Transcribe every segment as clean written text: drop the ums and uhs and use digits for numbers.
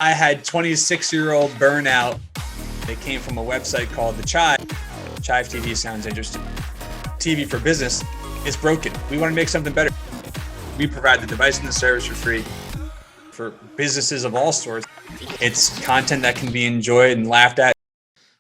I had 26-year-old burnout. They came from a website called The Chive. Chive TV sounds interesting. TV for business is broken. We want to make something better. We provide the device and the service for free for businesses of all sorts. It's content that can be enjoyed and laughed at.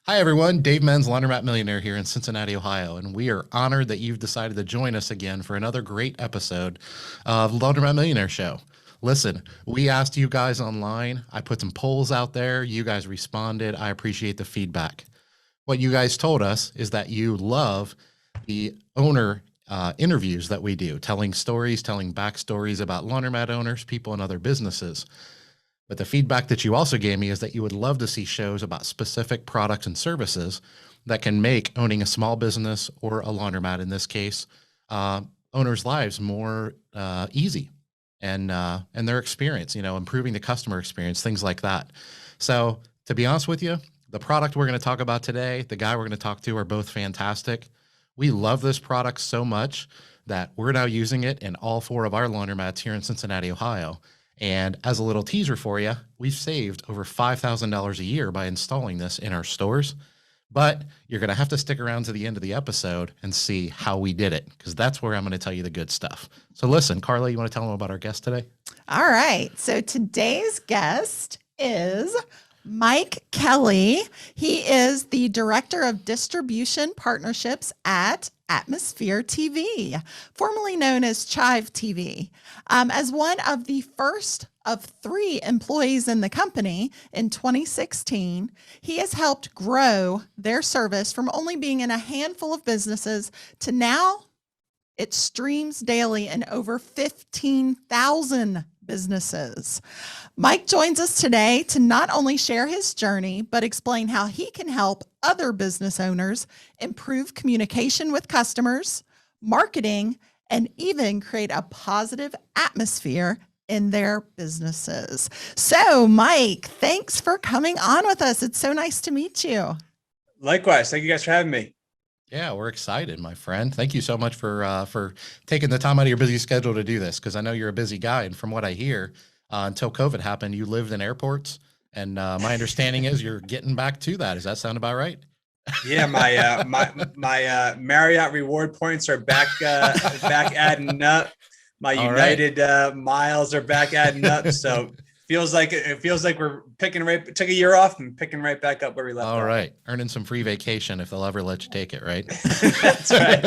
Hi, everyone. Dave Menz, Laundromat Millionaire here in Cincinnati, Ohio, and we are honored that you've decided to join us again for another great episode of Laundromat Millionaire Show. Listen, we asked you guys online. I put some polls out there. You guys responded. I appreciate the feedback. What you guys told us is that you love the owner interviews that we do, telling stories, telling backstories about laundromat owners, people, and other businesses. But the feedback that you also gave me is that you would love to see shows about specific products and services that can make owning a small business or a laundromat, in this case, owners' lives more easy and their experience, improving the customer experience, things like that. So to be honest with you, the product we're going to talk about today, the guy we're going to talk to are both fantastic. We love this product so much that we're now using it in all 4 of our laundromats here in Cincinnati, Ohio. And as a little teaser for you, we've saved over $5,000 a year by installing this in our stores. But you're going to have to stick around to the end of the episode and see how we did it, because that's where I'm going to tell you the good stuff. So listen, Carla, you want to tell them about our guest today? All right. So today's guest is Mike.Kelly. He is the Director of Distribution Partnerships at Atmosphere TV, formerly known as Chive TV. As one of the first of 3 employees in the company in 2016, he has helped grow their service from only being in a handful of businesses to now it streams daily in over 15,000 businesses. Mike joins us today to not only share his journey, but explain how he can help other business owners improve communication with customers, marketing, and even create a positive atmosphere in their businesses. So, Mike, thanks for coming on with us. It's so nice to meet you. Likewise. Thank you guys for having me. Yeah, we're excited, my friend. Thank you so much for taking the time out of your busy schedule to do this, because I know you're a busy guy. And from what I hear, until COVID happened, you lived in airports. And my understanding is you're getting back to that. Does that sound about right? Yeah, my Marriott reward points are back adding up. My United miles are back adding up. So it feels like we're took a year off and picking right back up where we left off. All right. Earning some free vacation if they'll ever let you take it, right? That's right.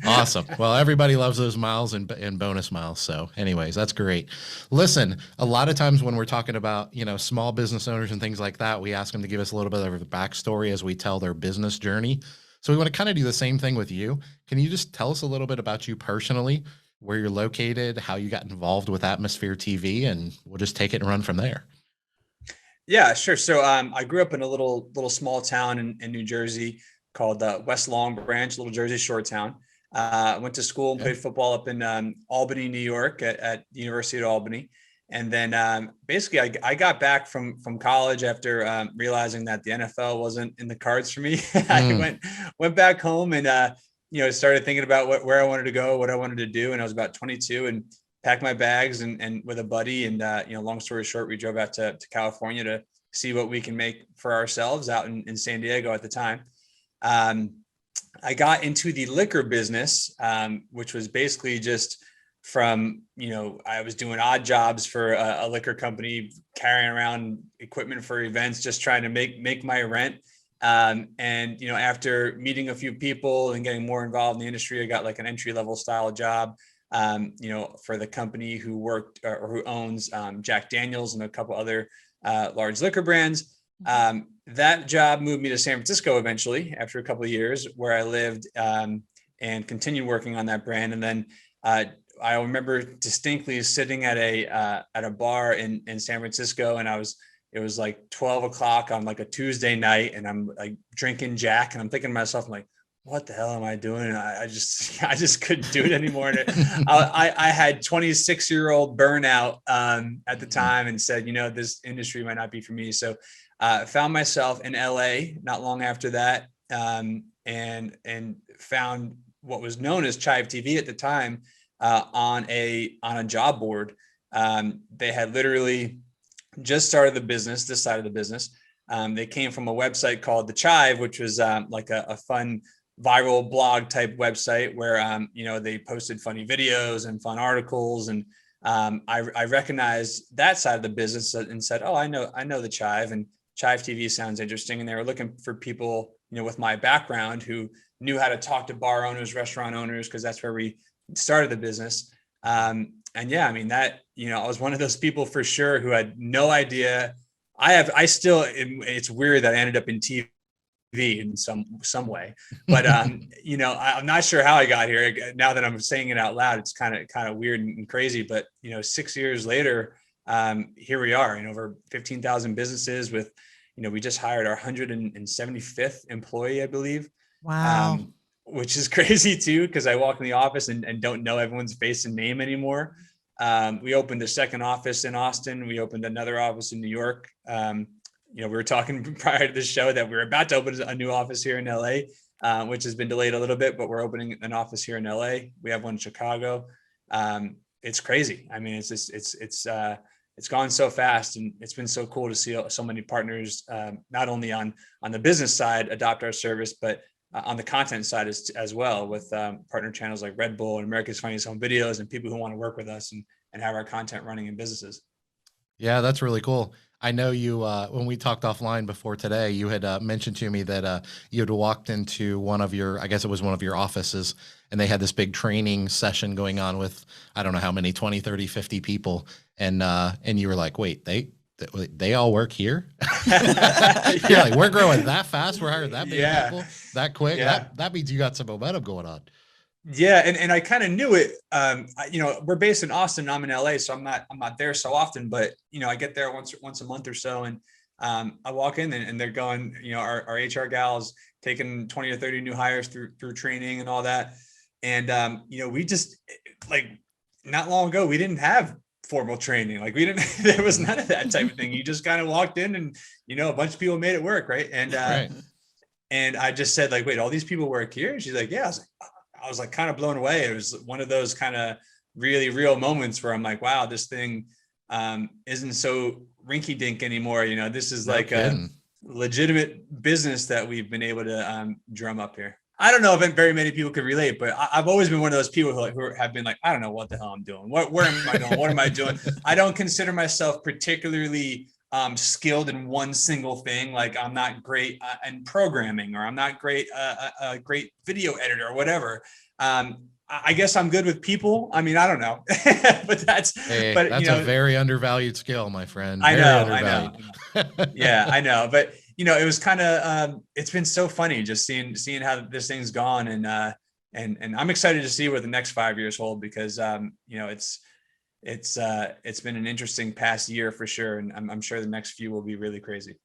Awesome. Well, everybody loves those miles and bonus miles. So anyways, that's great. Listen, a lot of times when we're talking about, small business owners and things like that, we ask them to give us a little bit of a backstory as we tell their business journey. So we want to kind of do the same thing with you. Can you just tell us a little bit about you personally, where you're located, how you got involved with Atmosphere TV, and we'll just take it and run from there. Yeah, sure. So I grew up in a little small town in New Jersey called West Long Branch, Little Jersey Shore town. I went to school and played football up in Albany, New York at the University of Albany. And then basically I got back from college after realizing that the NFL wasn't in the cards for me. I went back home and started thinking about where I wanted to go, what I wanted to do. And I was about 22 and packed my bags and with a buddy. And, long story short, we drove out to California to see what we can make for ourselves out in San Diego at the time. I got into the liquor business, which was basically just from, I was doing odd jobs for a liquor company, carrying around equipment for events, just trying to make my rent. After meeting a few people and getting more involved in the industry, I got like an entry-level style job, for the company who worked or who owns Jack Daniels and a couple other large liquor brands. That job moved me to San Francisco eventually after a couple of years, where I lived and continued working on that brand. And then I remember distinctly sitting at a bar in San Francisco, and it was like 12 o'clock on like a Tuesday night, and I'm like drinking Jack, and I'm thinking to myself, I'm like, what the hell am I doing? I just couldn't do it anymore. And I had 26-year-old burnout at the time and said, this industry might not be for me. So found myself in LA not long after that, and found what was known as Chive TV at the time on a job board. They had literally just started the business, this side of the business. They came from a website called The Chive, which was like a fun viral blog type website where, they posted funny videos and fun articles. And I recognized that side of the business and said, oh, I know The Chive, and Chive TV sounds interesting. And they were looking for people, with my background who knew how to talk to bar owners, restaurant owners, because that's where we started the business. And yeah, I mean that, I was one of those people for sure who had no idea. It's weird that I ended up in TV in some way, but I'm not sure how I got here. Now that I'm saying it out loud, it's kind of weird and crazy, but 6 years later, here we are in over 15,000 businesses with, we just hired our 175th employee, I believe. Wow. Which is crazy too, because I walk in the office and don't know everyone's face and name anymore. We opened a second office in Austin. We opened another office in New York. We were talking prior to the show that we were about to open a new office here in LA, which has been delayed a little bit, but we're opening an office here in LA. We have one in Chicago. It's crazy. I mean, it's gone so fast, and it's been so cool to see so many partners, not only on the business side adopt our service, but on the content side as well, with partner channels like Red Bull and America's Funniest Home Videos, and people who want to work with us and have our content running in businesses. Yeah, that's really cool. I know you, when we talked offline before today, you had mentioned to me that you had walked into I guess it was one of your offices, and they had this big training session going on with, I don't know how many, 20, 30, 50 people. And you were like, wait, they all work here? You're like, we're growing that fast. We're hiring that many people that quick. Yeah. That means you got some momentum going on. Yeah. And I kind of knew it. We're based in Austin. I'm in LA, so I'm not there so often, but I get there once a month or so. And I walk in and they're going, our HR gals taking 20 or 30 new hires through training and all that. And, we just, like, not long ago, we didn't have formal training. Like, there was none of that type of thing. You just kind of walked in and, a bunch of people made it work. Right. And, Right. And I just said, like, wait, all these people work here? And she's like, yeah. I was like kind of blown away. It was one of those kind of really real moments where I'm like, wow, this thing isn't so rinky dink anymore. This is like a legitimate business that we've been able to drum up here. I don't know if very many people could relate, but I've always been one of those people who have been like, I don't know what the hell I'm doing. Where am I going? What am I doing? I don't consider myself particularly skilled in one single thing. Like, I'm not great in programming, or I'm not great a great video editor or whatever. I guess I'm good with people. I mean, I don't know, but that's a very undervalued skill, my friend. I know. Yeah, I know. But it was kind of it's been so funny just seeing how this thing's gone, and I'm excited to see where the next 5 years hold, because it's been an interesting past year for sure, and I'm sure the next few will be really crazy.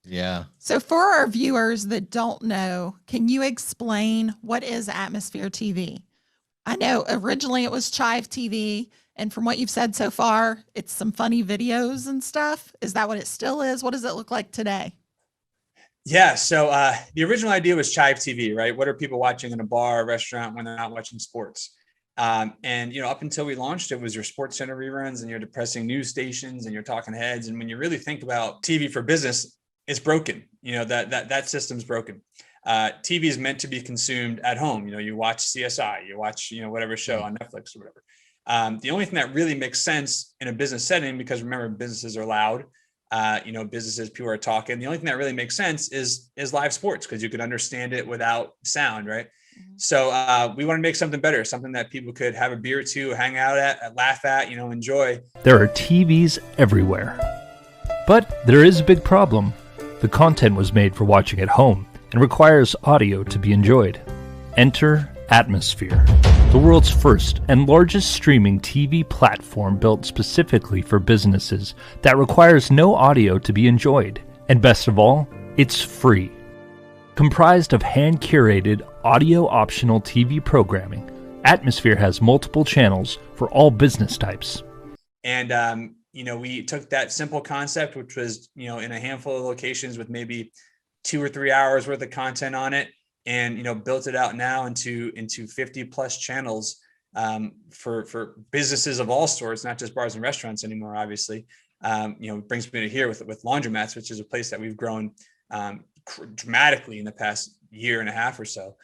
Yeah. So for our viewers that don't know, can you explain what is Atmosphere TV? I know originally it was Chive TV, and from what you've said so far, it's some funny videos and stuff. Is that what it still is? What does it look like today? Yeah. So the original idea was Chive TV, right? What are people watching in a bar or restaurant when they're not watching sports? And up until we launched, it was your Sports Center reruns and your depressing news stations and your talking heads. And when you really think about TV for business, it's broken. That system's broken. TV is meant to be consumed at home. You watch CSI, you watch, whatever show on Netflix or whatever. The only thing that really makes sense in a business setting, because remember, businesses are loud, people are talking. The only thing that really makes sense is live sports, because you could understand it without sound, right? Mm-hmm. So we want to make something better, something that people could have a beer or two, hang out at, laugh at, enjoy. There are TVs everywhere, but there is a big problem. The content was made for watching at home and requires audio to be enjoyed. Enter Atmosphere, the world's first and largest streaming TV platform built specifically for businesses that requires no audio to be enjoyed. And best of all, it's free. Comprised of hand-curated, audio-optional TV programming, Atmosphere has multiple channels for all business types. And, we took that simple concept, which was, in a handful of locations with maybe 2 or 3 hours worth of content on it, and built it out now into 50 plus channels for businesses of all sorts, not just bars and restaurants anymore, obviously. brings me to here with Laundromats, which is a place that we've grown dramatically in the past year and a half or so.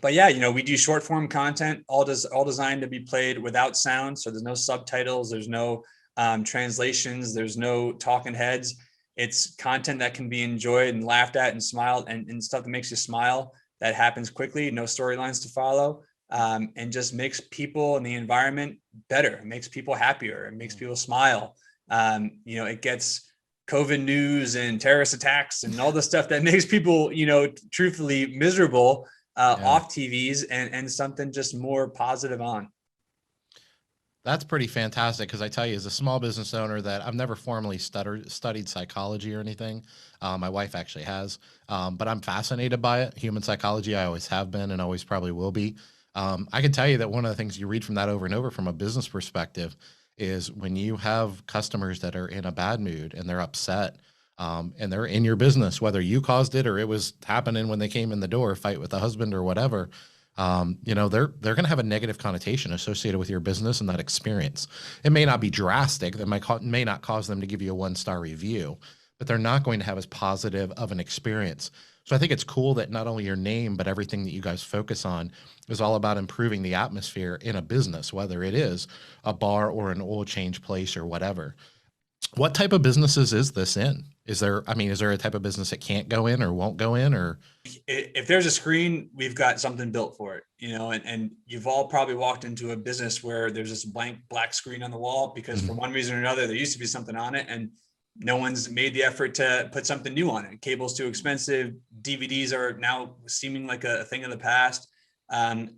But yeah, we do short form content, all designed to be played without sound. So there's no subtitles, there's no translations, there's no talking heads. It's content that can be enjoyed and laughed at and smiled and stuff that makes you smile, that happens quickly, no storylines to follow, and just makes people and the environment better. It makes people happier. It makes people smile. It gets COVID news and terrorist attacks and all the stuff that makes people, truthfully miserable off TVs and something just more positive on. That's pretty fantastic, because I tell you, as a small business owner, that I've never formally studied psychology or anything. My wife actually has, but I'm fascinated by it. Human psychology, I always have been and always probably will be. I can tell you that one of the things you read from that over and over from a business perspective is when you have customers that are in a bad mood and they're upset, and they're in your business, whether you caused it or it was happening when they came in the door, fight with the husband or whatever, they're going to have a negative connotation associated with your business and that experience. It may not be drastic. That may not cause them to give you a 1-star review, but they're not going to have as positive of an experience. So I think it's cool that not only your name, but everything that you guys focus on is all about improving the atmosphere in a business, whether it is a bar or an oil change place or whatever. What type of businesses is this in? Is there a type of business that can't go in or won't go in? Or if there's a screen, we've got something built for it, and you've all probably walked into a business where there's this blank black screen on the wall because for one reason or another, there used to be something on it and no one's made the effort to put something new on it. Cable's too expensive. DVDs are now seeming like a thing of the past.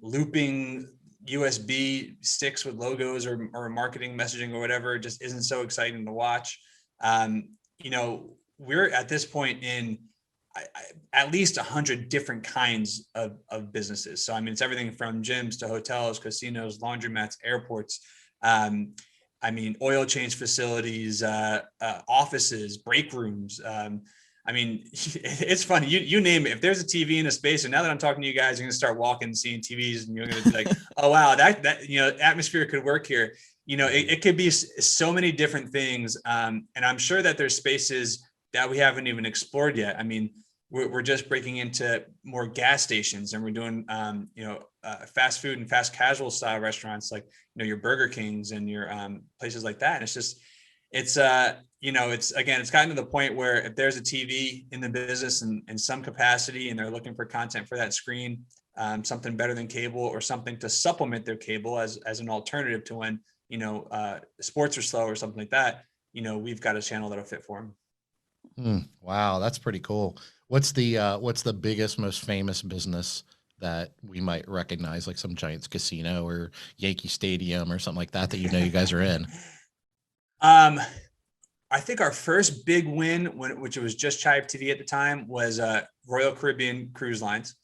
Looping USB sticks with logos or marketing messaging or whatever just isn't so exciting to watch. We're at this point in at least 100 different kinds of businesses. So, it's everything from gyms to hotels, casinos, laundromats, airports, oil change facilities, offices, break rooms. It's funny. You name it. If there's a TV in a space, and now that I'm talking to you guys, you're going to start walking, seeing TVs, and you're going to be like, oh, wow, that atmosphere could work here. It could be so many different things. And I'm sure that there's spaces that we haven't even explored yet. We're just breaking into more gas stations, and we're doing, fast food and fast casual style restaurants like, your Burger Kings and your places like that. And it's gotten to the point where if there's a TV in the business in some capacity and they're looking for content for that screen, something better than cable or something to supplement their cable as an alternative to when, sports are slow or something like that, we've got a channel that'll fit for them. Wow, that's pretty cool. What's the biggest, most famous business that we might recognize, like some Giants casino or Yankee Stadium or something like that you guys are in? I think our first big win, which was just Chive TV at the time, was Royal Caribbean Cruise Lines.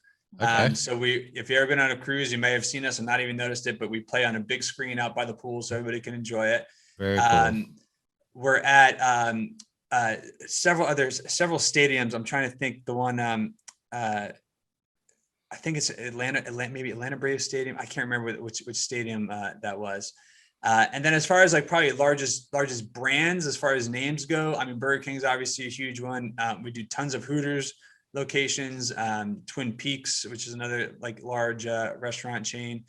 Okay. So if you've ever been on a cruise, you may have seen us and not even noticed it, but we play on a big screen out by the pool so everybody can enjoy it. Very cool. We're at several stadiums. I'm trying to think the one, I think it's maybe Atlanta Braves Stadium. I can't remember which stadium that was. And then as far as like probably largest brands, as far as names go, Burger King's obviously a huge one. We do tons of Hooters locations, Twin Peaks, which is another like large restaurant chain.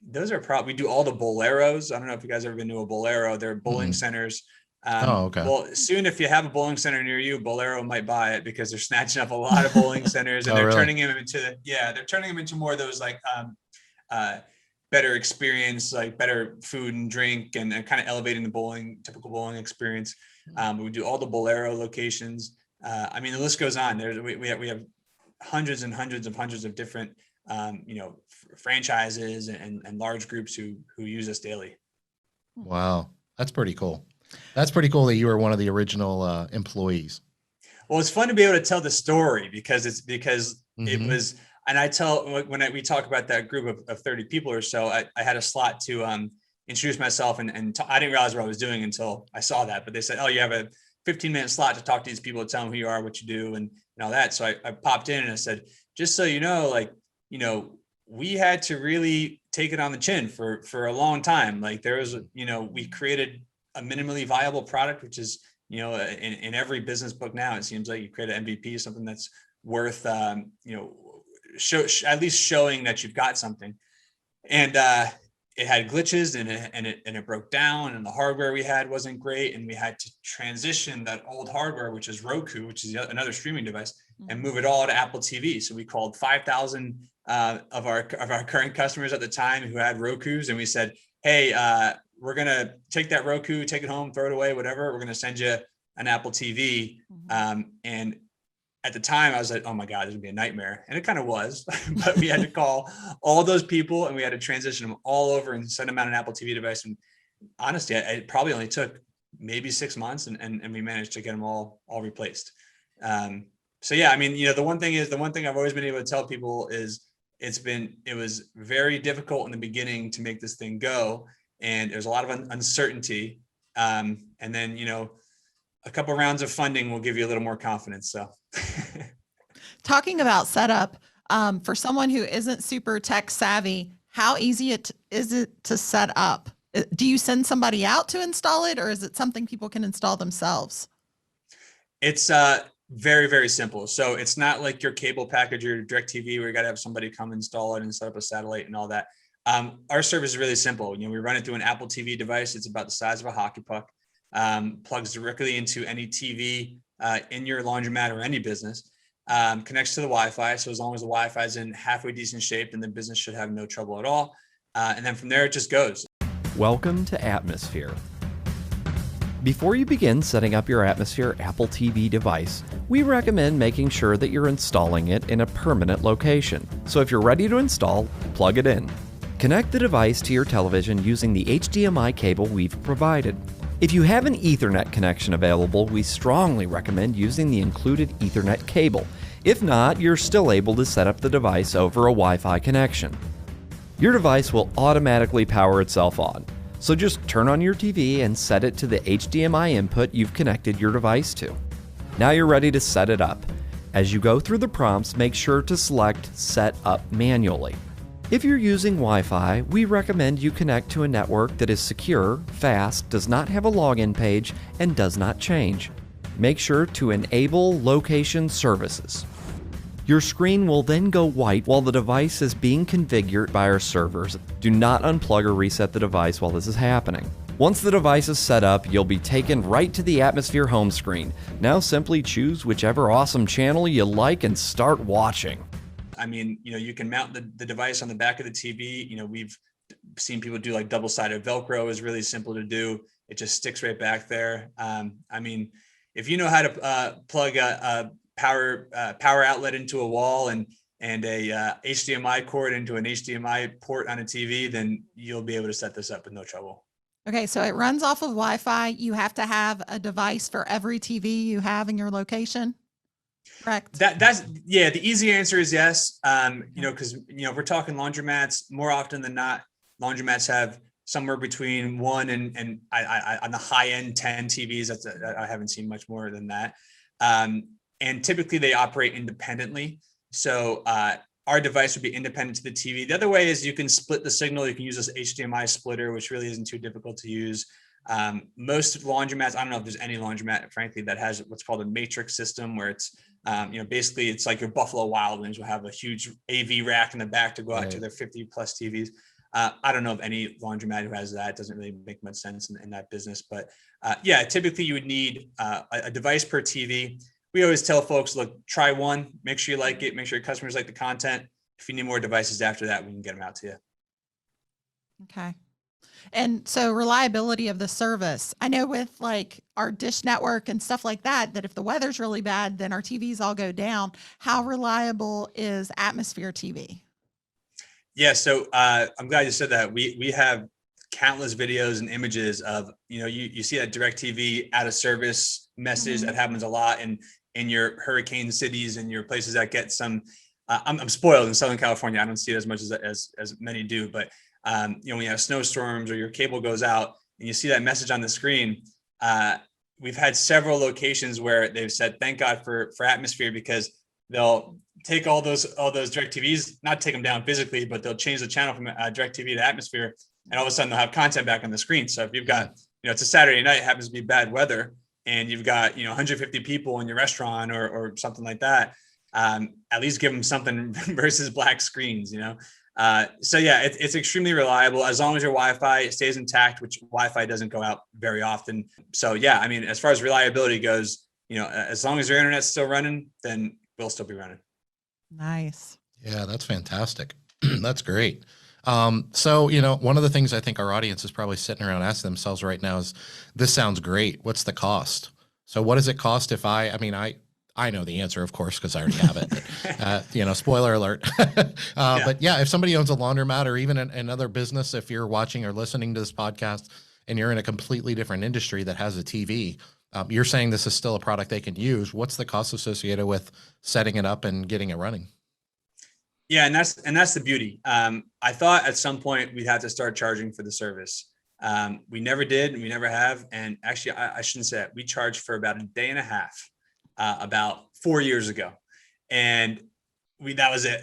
Those are we do all the Boleros. I don't know if you guys ever been to a Bolero. They're bowling centers. Okay. Well, soon if you have a bowling center near you, Bolero might buy it because they're snatching up a lot of bowling centers and they're really turning them into more of those like better experience, like better food and drink and kind of elevating the typical bowling experience. We do all the Bolero locations. The list goes on. We have hundreds and hundreds of different franchises and large groups who use us daily. Wow, that's pretty cool. That's pretty cool that you were one of the original employees. Well, it's fun to be able to tell the story because it was, and I tell we talk about that group of 30 people or so, I had a slot to introduce myself and I didn't realize what I was doing until I saw that, but they said, oh, you have a 15-minute slot to talk to these people, to tell them who you are, what you do, and all that. So I popped in and I said, just so you know, we had to really take it on the chin for a long time. Like there was, we created a minimally viable product, which is, in every business book now, it seems like you create an MVP, something that's worth, at least showing that you've got something. And it had glitches and it broke down, and the hardware we had wasn't great. And we had to transition that old hardware, which is Roku, which is another streaming device, and move it all to Apple TV. So we called 5,000 of our current customers at the time who had Rokus, and we said, hey, we're going to take that Roku, take it home, throw it away, whatever. We're going to send you an Apple TV. And at the time I was like, oh my God, this would be a nightmare. And it kind of was, but we had to call all those people and we had to transition them all over and send them out an Apple TV device. And honestly, it probably only took maybe 6 months and we managed to get them all replaced. So yeah, I mean, the one thing I've always been able to tell people is it was very difficult in the beginning to make this thing go. And there's a lot of uncertainty. And then, a couple of rounds of funding will give you a little more confidence. So talking about setup, for someone who isn't super tech savvy, how easy is it to set up? Do you send somebody out to install it, or is it something people can install themselves? It's very, very simple. So it's not like your cable package or DirecTV where you got to have somebody come install it and set up a satellite and all that. Our service is really simple. We run it through an Apple TV device. It's about the size of a hockey puck. Plugs directly into any TV in your laundromat or any business. Connects to the Wi-Fi. So as long as the Wi-Fi is in halfway decent shape, then the business should have no trouble at all. And then from there, it just goes. Welcome to Atmosphere. Before you begin setting up your Atmosphere Apple TV device, we recommend making sure that you're installing it in a permanent location. So if you're ready to install, plug it in. Connect the device to your television using the HDMI cable we've provided. If you have an Ethernet connection available, we strongly recommend using the included Ethernet cable. If not, you're still able to set up the device over a Wi-Fi connection. Your device will automatically power itself on. So just turn on your TV and set it to the HDMI input you've connected your device to. Now you're ready to set it up. As you go through the prompts, make sure to select Set Up Manually. If you're using Wi-Fi, we recommend you connect to a network that is secure, fast, does not have a login page, and does not change. Make sure to enable location services. Your screen will then go white while the device is being configured by our servers. Do not unplug or reset the device while this is happening. Once the device is set up, you'll be taken right to the Atmosphere home screen. Now simply choose whichever awesome channel you like and start watching. I mean, you can mount the device on the back of the TV. We've seen people do like double-sided Velcro is really simple to do. It just sticks right back there. I mean, if you know how to plug a power outlet into a wall and a HDMI cord into an HDMI port on a TV, then you'll be able to set this up with no trouble. Okay, so it runs off of Wi-Fi. You have to have a device for every TV you have in your location, correct? That's the easy answer is yes. Because we're talking laundromats, more often than not, laundromats have somewhere between 1 and I on the high end 10 TVs. I haven't seen much more than that. And typically they operate independently. So our device would be independent to the TV. The other way is you can split the signal. You can use this HDMI splitter, which really isn't too difficult to use. Most laundromats, I don't know if there's any laundromat, frankly, that has what's called a matrix system, where it's, basically it's like your Buffalo Wild Wings will have a huge AV rack in the back to go out to their 50 plus TVs. I don't know of any laundromat who has that. It doesn't really make much sense in that business. But typically you would need a device per TV. We always tell folks, look, try one, make sure you like it, make sure your customers like the content. If you need more devices after that, we can get them out to you. Okay. And so reliability of the service. I know with like our Dish Network and stuff like that, that if the weather's really bad, then our TVs all go down. How reliable is Atmosphere TV? Yeah, so I'm glad you said that. We have countless videos and images of, you see that DirecTV out of service message that happens a lot in your hurricane cities and your places that get some, I'm spoiled in Southern California. I don't see it as much as many do, but when you have snowstorms or your cable goes out and you see that message on the screen, we've had several locations where they've said, thank God for Atmosphere, because they'll take all those DirecTVs, not take them down physically, but they'll change the channel from DirecTV to Atmosphere, and all of a sudden they'll have content back on the screen. So if you've got it's a Saturday night, it happens to be bad weather, and you've got, 150 people in your restaurant or something like that, at least give them something versus black screens, So yeah, it's extremely reliable as long as your Wi-Fi stays intact, which Wi-Fi doesn't go out very often. So yeah, I mean, as far as reliability goes, as long as your internet's still running, then we'll still be running. Nice. Yeah, that's fantastic. That's great. So, one of the things I think our audience is probably sitting around asking themselves right now is, this sounds great. What's the cost? So what does it cost if I know the answer, of course, because I already have it. Spoiler alert. But yeah, if somebody owns a laundromat or even another business, if you're watching or listening to this podcast and you're in a completely different industry that has a TV, you're saying this is still a product they can use. What's the cost associated with setting it up and getting it running? Yeah, and that's the beauty. I thought at some point we'd have to start charging for the service. We never did, and we never have. And actually, I shouldn't say that. We charged for about a day and a half. About 4 years ago, and that was it.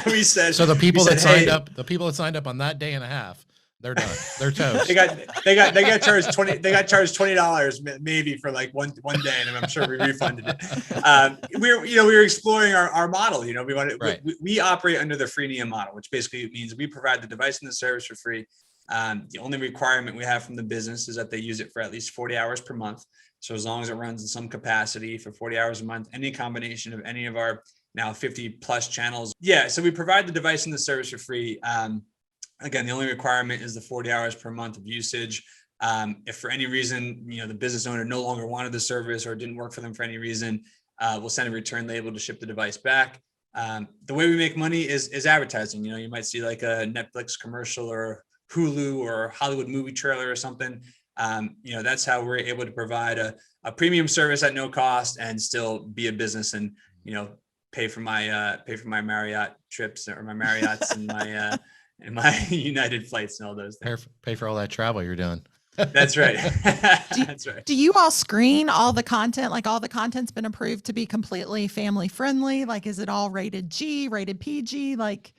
We said, so the people that signed up on that day and a half, they're done. They're toast. they got charged $20 maybe for like one day, and I'm sure we refunded it. We were exploring our model. We operate under the freemium model, which basically means we provide the device and the service for free. The only requirement we have from the business is that they use it for at least 40 hours per month. So as long as it runs in some capacity for 40 hours a month, any combination of any of our now 50 plus channels. Yeah. So we provide the device and the service for free. Again, the only requirement is the 40 hours per month of usage. If for any reason, the business owner no longer wanted the service or it didn't work for them for any reason, we'll send a return label to ship the device back. The way we make money is advertising. You might see like a Netflix commercial or Hulu or Hollywood movie trailer or something. That's how we're able to provide a premium service at no cost and still be a business and, pay for my Marriott trips or my Marriotts and my United flights and all those things. Pay for all that travel you're doing. That's right. That's right. Do you all screen all the content? Like, all the content's been approved to be completely family friendly? Like, is it all rated G, rated PG? Like,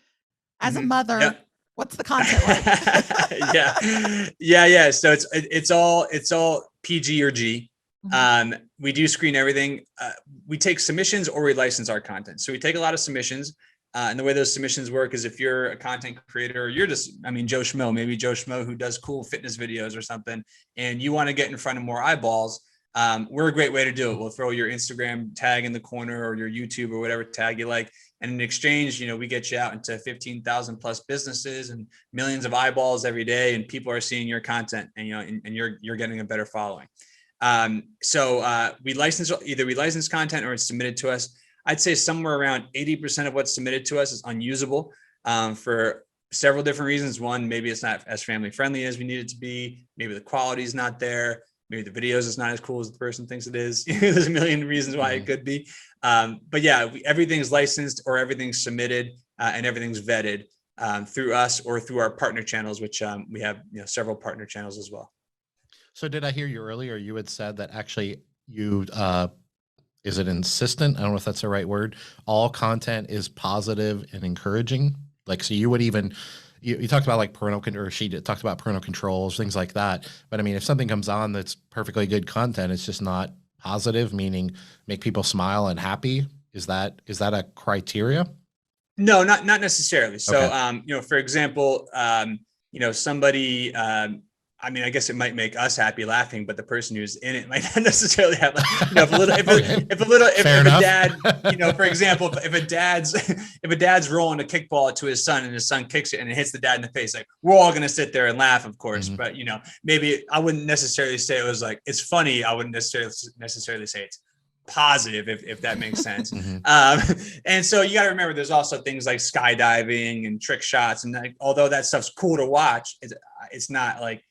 as a mother, yeah. What's the content like? Yeah. So it's all PG or G. We do screen everything. We take submissions or we license our content. So we take a lot of submissions. And the way those submissions work is if you're a content creator, or you're just, Joe Schmo who does cool fitness videos or something, and you want to get in front of more eyeballs, we're a great way to do it. We'll throw your Instagram tag in the corner or your YouTube or whatever tag you like. And in exchange, we get you out into 15,000 plus businesses and millions of eyeballs every day, and people are seeing your content, and and you're getting a better following. So we license content or it's submitted to us. I'd say somewhere around 80% of what's submitted to us is unusable for several different reasons. One, maybe it's not as family friendly as we need it to be. Maybe the quality is not there. Maybe the videos is not as cool as the person thinks it is. There's a million reasons why it could be. But yeah, everything's licensed or everything's submitted and everything's vetted through us or through our partner channels, which we have several partner channels as well. So did I hear you earlier? You had said that actually you, is it insistent? I don't know if that's the right word. All content is positive and encouraging. Like, so you would even, you talked about like she talked about parental controls, things like that. But if something comes on that's perfectly good content, it's just not positive, meaning make people smile and happy. Is that a criteria? No, not necessarily. So, Okay. For example, somebody, I guess it might make us happy laughing, but the person who's in it might not necessarily have, if a dad, for example, if a dad's rolling a kickball to his son and his son kicks it and it hits the dad in the face, like, we're all going to sit there and laugh, of course. Mm-hmm. But, maybe I wouldn't necessarily say it was like, it's funny. I wouldn't necessarily say it's positive, if that makes sense. Mm-hmm. And so you got to remember, there's also things like skydiving and trick shots. And although that stuff's cool to watch, it's not like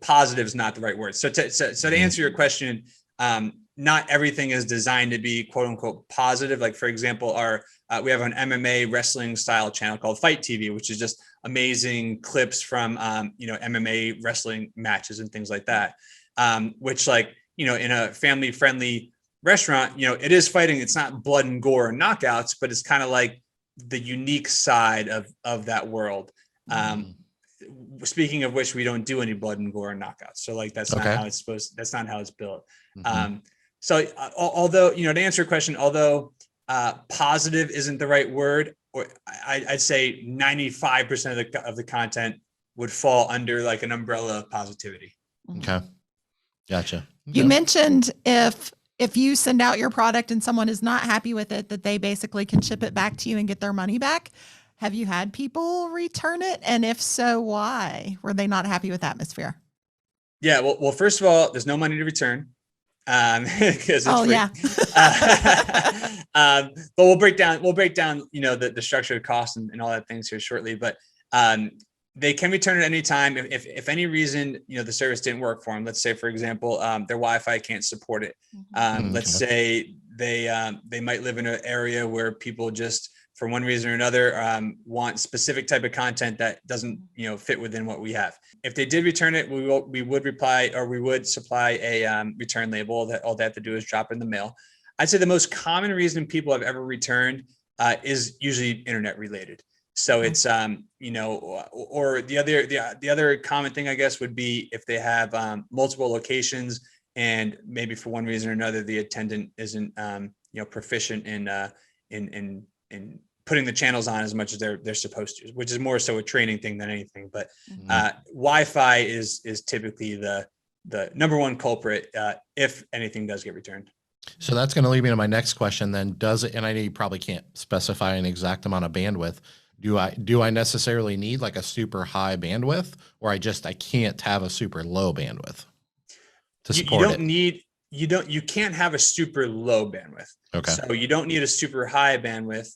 positive is not the right word. So to answer your question, not everything is designed to be quote unquote positive. Like, for example, we have an MMA wrestling style channel called Fight TV, which is just amazing clips from, MMA wrestling matches and things like that. Which in a family friendly restaurant, it is fighting. It's not blood and gore and knockouts, but it's kind of like the unique side of that world. speaking of which, we don't do any blood and gore and knockouts. So like, that's not how it's supposed, that's not how it's built. So although, to answer your question, although positive isn't the right word, or I'd say 95% of the content would fall under like an umbrella of positivity. Okay. Gotcha. You mentioned if you send out your product and someone is not happy with it, that they basically can ship it back to you and get their money back. Have you had people return it? And if so, why were they not happy with Atmosphere? Yeah. Well, first of all, there's no money to return. Because it's free. Yeah. But we'll break down, the structure of cost and all that things here shortly. But they can return at any time if any reason the service didn't work for them. Let's say, for example, their Wi-Fi can't support it. Let's say they might live in an area where people just, for one reason or another, want specific type of content that doesn't fit within what we have. If they did return it, we would supply a return label that all they have to do is drop in the mail. I'd say the most common reason people have ever returned is usually internet related. So it's or the other common thing, I guess, would be if they have multiple locations and maybe for one reason or another the attendant isn't proficient in putting the channels on as much as they're supposed to, which is more so a training thing than anything. But Wi-Fi is typically the number one culprit if anything does get returned. So that's going to lead me to my next question then. Does it, and I know you probably can't specify an exact amount of bandwidth. Do I necessarily need like a super high bandwidth, or I can't have a super low bandwidth to support it? You can't have a super low bandwidth. Okay. So you don't need a super high bandwidth.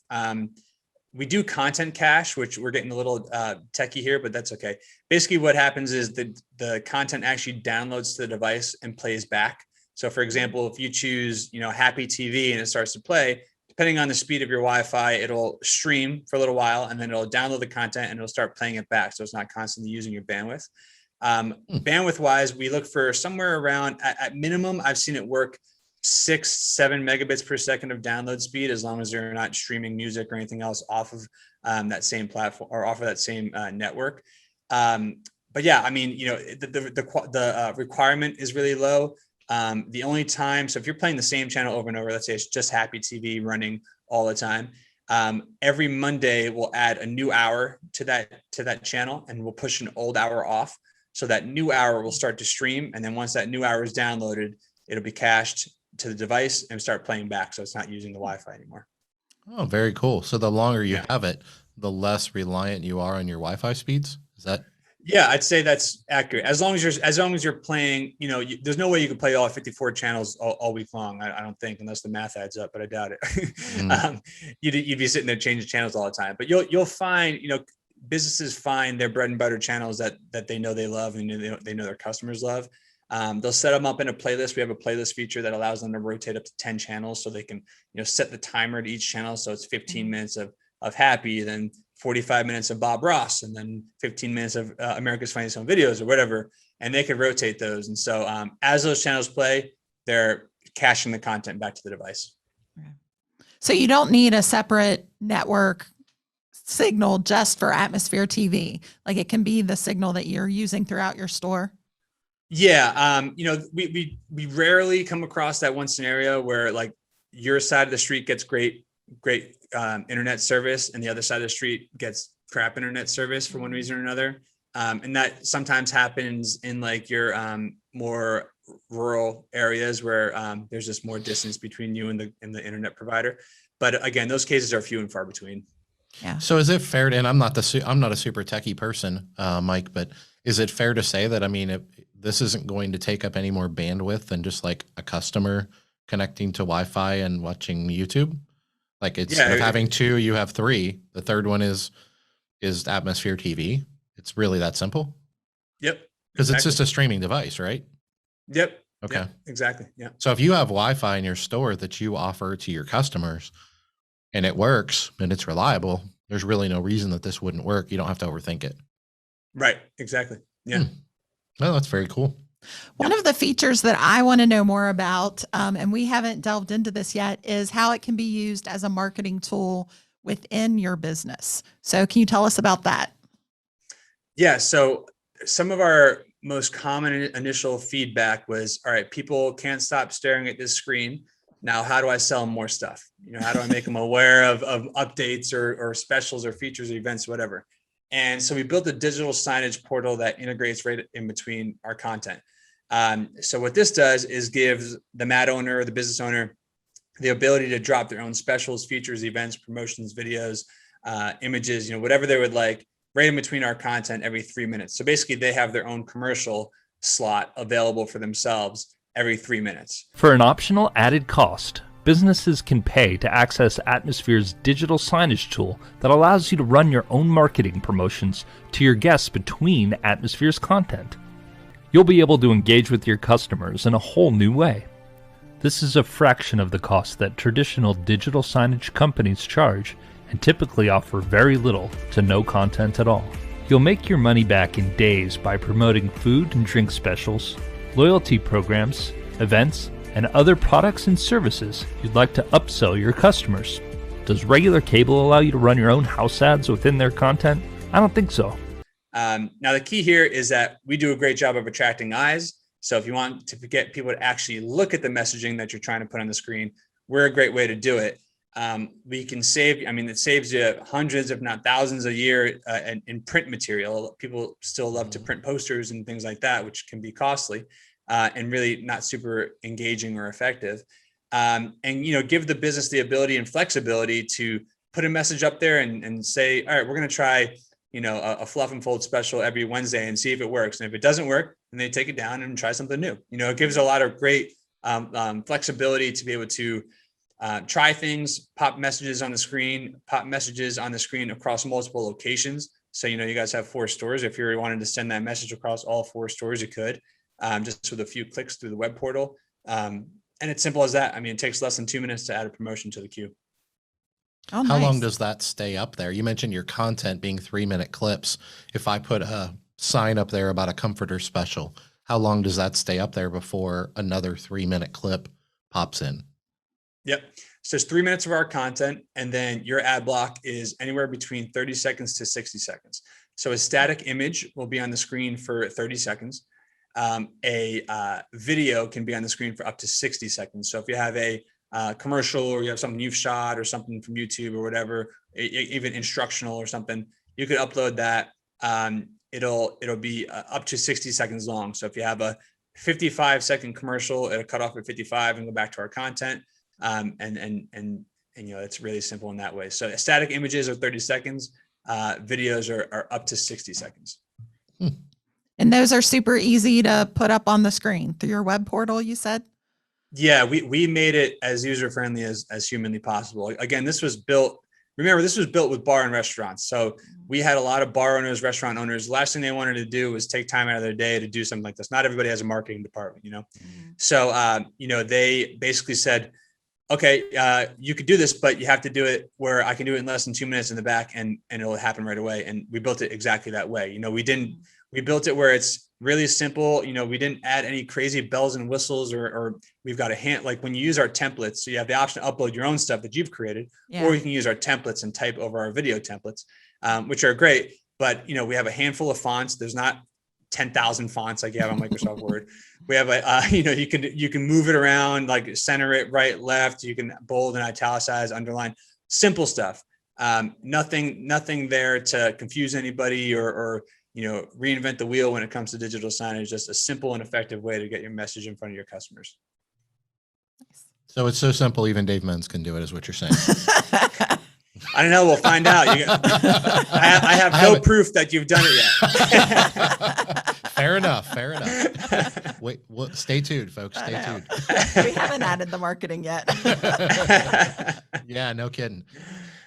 We do content cache, which we're getting a little techie here, but that's okay. Basically what happens is the content actually downloads to the device and plays back. So for example, if you choose, Happy TV and it starts to play, depending on the speed of your Wi-Fi, it'll stream for a little while and then it'll download the content and it'll start playing it back. So it's not constantly using your bandwidth. Bandwidth wise, we look for somewhere around at minimum, I've seen it work 6-7 megabits per second of download speed, as long as they're not streaming music or anything else off of that same platform or off of that same network. But yeah, I mean, the requirement is really low. The only time, so if you're playing the same channel over and over, let's say it's just Happy TV running all the time. Every Monday we'll add a new hour to that channel and we'll push an old hour off. So that new hour will start to stream. And then once that new hour is downloaded, it'll be cached to the device and start playing back. So it's not using the Wi-Fi anymore. Oh, very cool. So the longer you have it, the less reliant you are on your Wi-Fi speeds. Is that? Yeah, I'd say that's accurate. As long as you're playing, there's no way you can play all 54 channels all week long. I don't think, unless the math adds up, but I doubt it. You'd be sitting there changing channels all the time. But you'll find, businesses find their bread and butter channels that they know they love and they know their customers love. They'll set them up in a playlist. We have a playlist feature that allows them to rotate up to 10 channels, so they can set the timer to each channel. So it's 15 minutes of Happy, then 45 minutes of Bob Ross, and then 15 minutes of America's Funniest Home Videos or whatever, and they can rotate those. And so as those channels play, they're caching the content back to the device. So you don't need a separate network signal just for Atmosphere TV. Like it can be the signal that you're using throughout your store. Yeah. We rarely come across that one scenario where like your side of the street gets great internet service and the other side of the street gets crap internet service for one reason or another. And that sometimes happens in like your more rural areas where there's just more distance between you and the internet provider. But again, those cases are few and far between. Yeah. So is it fair to, and I'm not a super techie person, Mike, but is it fair to say that, I mean, this isn't going to take up any more bandwidth than just like a customer connecting to Wi-Fi and watching YouTube? Like it's having two, you have three. The third one is Atmosphere TV. It's really that simple. Yep. Because it's just a streaming device, right? Yep. Okay. Yep, exactly. Yeah. So if you have Wi-Fi in your store that you offer to your customers and it works and it's reliable, there's really no reason that this wouldn't work. You don't have to overthink it. Right. Exactly. Yeah. Well, that's very cool. One of the features that I want to know more about, and we haven't delved into this yet, is how it can be used as a marketing tool within your business. So can you tell us about that? Yeah. So some of our most common initial feedback was, all right, people can't stop staring at this screen. Now, how do I sell them more stuff? How do I make them aware of updates or specials or features or events, whatever? And so we built a digital signage portal that integrates right in between our content. So what this does is gives the mat owner or the business owner the ability to drop their own specials, features, events, promotions, videos, images, whatever they would like, right in between our content every 3 minutes. So basically they have their own commercial slot available for themselves every 3 minutes. For an optional added cost, businesses can pay to access Atmosphere's digital signage tool that allows you to run your own marketing promotions to your guests between Atmosphere's content. You'll be able to engage with your customers in a whole new way. This is a fraction of the cost that traditional digital signage companies charge and typically offer very little to no content at all. You'll make your money back in days by promoting food and drink specials, loyalty programs, events, and other products and services you'd like to upsell your customers. Does regular cable allow you to run your own house ads within their content? I don't think so. Now, the key here is that we do a great job of attracting eyes. So if you want to get people to actually look at the messaging that you're trying to put on the screen, we're a great way to do it. We can save, it saves you hundreds, if not thousands a year in print material. People still love to print posters and things like that, which can be costly and really not super engaging or effective. And give the business the ability and flexibility to put a message up there and say, all right, we're going to try a fluff and fold special every Wednesday and see if it works. And if it doesn't work, then they take it down and try something new. It gives a lot of great flexibility to be able to try things, pop messages on the screen across multiple locations. So, you guys have 4 stores. If you wanted to send that message across all 4 stores, you could just with a few clicks through the web portal. And it's simple as that. It takes less than 2 minutes to add a promotion to the queue. Oh, How nice. long does that stay up there? You mentioned your content being 3-minute clips. If I put a sign up there about a comforter special, how long does that stay up there before another 3-minute clip pops in? Yep. So it's 3 minutes of our content, and then your ad block is anywhere between 30 seconds to 60 seconds. So a static image will be on the screen for 30 seconds. A video can be on the screen for up to 60 seconds. So if you have a commercial or you have something you've shot or something from YouTube or whatever, even instructional or something, you could upload that. It'll be up to 60 seconds long. So if you have a 55-second commercial, it'll cut off at 55 and go back to our content. It's really simple in that way. So static images are 30 seconds. Videos are up to 60 seconds. And those are super easy to put up on the screen through your web portal, you said? Yeah, we made it as user-friendly as humanly possible. Again, this was built with bar and restaurants. So we had a lot of bar owners, restaurant owners. The last thing they wanted to do was take time out of their day to do something like this. Not everybody has a marketing department, So, they basically said, okay, you could do this, but you have to do it where I can do it in less than 2 minutes in the back and it'll happen right away. And we built it exactly that way. We built it where it's really simple. We didn't add any crazy bells and whistles or we've got like when you use our templates, so you have the option to upload your own stuff that you've created, or you can use our templates and type over our video templates, which are great. But, we have a handful of fonts. There's not 10,000 fonts like you have on Microsoft Word. We have you can move it around, like center it right, left. You can bold and italicize, underline, simple stuff. Nothing there to confuse anybody or reinvent the wheel when it comes to digital signage. Just a simple and effective way to get your message in front of your customers. So it's so simple, even Dave Menz can do it, is what you're saying. I don't know. We'll find out. I have no proof that you've done it yet. Fair enough. Wait, stay tuned, folks. Stay tuned. We haven't added the marketing yet. Yeah, no kidding.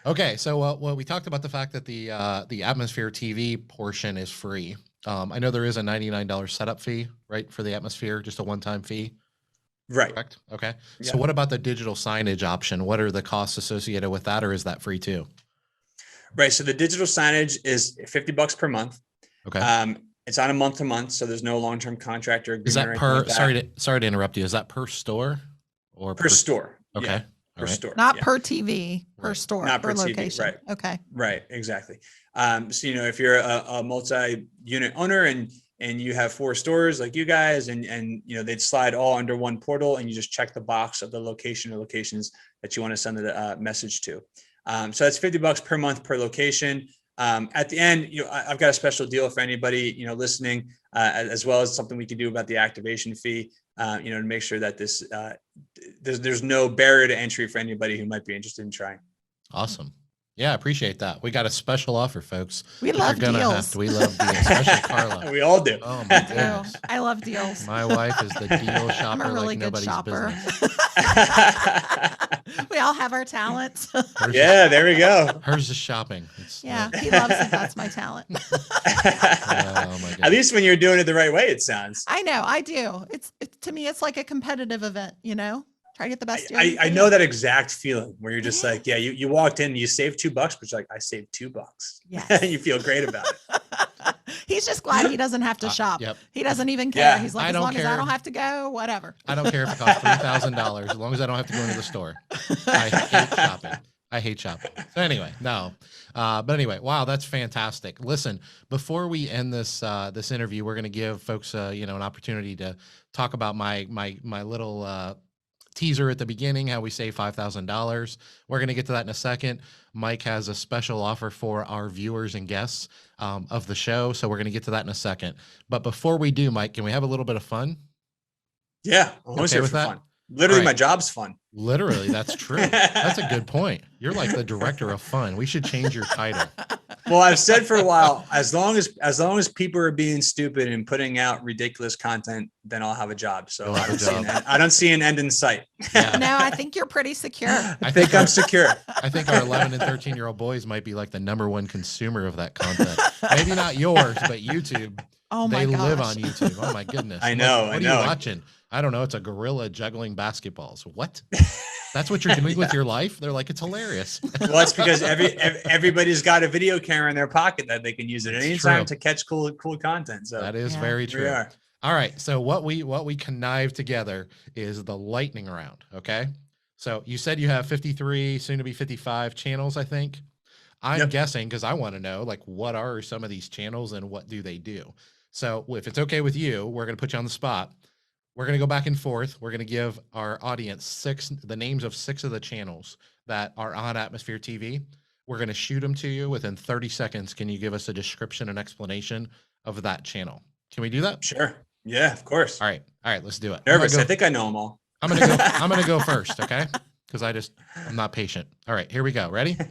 Okay, so we talked about the fact that the Atmosphere TV portion is free. I know there is a $99 setup fee, right, for the Atmosphere, just a one-time fee. Right. Correct. Okay. Yeah. So what about the digital signage option? What are the costs associated with that, or is that free too? Right. So the digital signage is $50 per month. Okay. It's on a month to month, so there's no long-term contract or agreement. Is that or per? like that. Sorry to interrupt you. Is that per store or per store? Okay. Yeah, per store. Not yeah. per TV, per store, Not per per TV, location. right. Okay. Right. Exactly. So, if you're a multi-unit owner and you have 4 stores like you guys, and they'd slide all under one portal, and you just check the box of the location or locations that you want to send the message to. So that's $50 per month per location. At the end, I've got a special deal for anybody, listening, as well as something we can do about the activation fee, to make sure that this, there's no barrier to entry for anybody who might be interested in trying. Awesome. Yeah, I appreciate that. We got a special offer, folks. We love deals. We love deals, especially Carla. We all do. Oh my goodness. I love deals. My wife is the deal shopper. I'm a really like good nobody's shopper. business. We all have our talents. Yeah, there we go. Hers is shopping. Yeah, he loves it. That's my talent. Oh my goodness. At least when you're doing it the right way, it sounds. I know, I do. It's to me, it's like a competitive event, Try to get the best deal. I know that exact feeling where you're just like, yeah, you walked in, you saved $2, but you're like, I saved $2. Yes. You feel great about it. He's just glad he doesn't have to shop. Yep. He doesn't even care. Yeah. He's like, as long as I don't have to go, whatever. I don't care if it costs $3,000 as long as I don't have to go into the store. I hate shopping. So anyway, no. But anyway, wow, that's fantastic. Listen, before we end this this interview, we're going to give folks an opportunity to talk about my little teaser at the beginning, how we save $5,000. We're going to get to that in a second. Mike has a special offer for our viewers and guests of the show, so we're going to get to that in a second. But before we do, Mike, can we have a little bit of fun? Yeah, always here for fun. Literally, my job's fun. Literally, that's true. That's a good point. You're like the director of fun. We should change your title. Well, I've said for a while, as long as people are being stupid and putting out ridiculous content, then I'll have a job. So I don't see an end in sight. Yeah. No, I think you're pretty secure. I think I'm secure. I think our 11 and 13-year-old boys might be like the #1 consumer of that content. Maybe not yours, but YouTube. Oh my gosh. They live on YouTube. Oh my goodness. I know. What are you watching? I don't know. It's a gorilla juggling basketballs. What? That's what you're doing with your life? They're like, it's hilarious. Well, it's because everybody's got a video camera in their pocket that they can use at any time to catch cool content. So that is very true. All right. So what we connive together is the lightning round. Okay. So you said you have 53, soon to be 55 channels, I think. I'm guessing because I want to know, like, what are some of these channels and what do they do? So if it's okay with you, we're going to put you on the spot. We're going to go back and forth. We're going to give our audience the names of 6 of the channels that are on Atmosphere TV. We're going to shoot them to you within 30 seconds. Can you give us a description and explanation of that channel? Can we do that? Sure. Yeah, of course. All right. Let's do it. Nervous. I think I know them all. I'm going to go first. Okay. Because I'm not patient. All right, here we go. Ready? All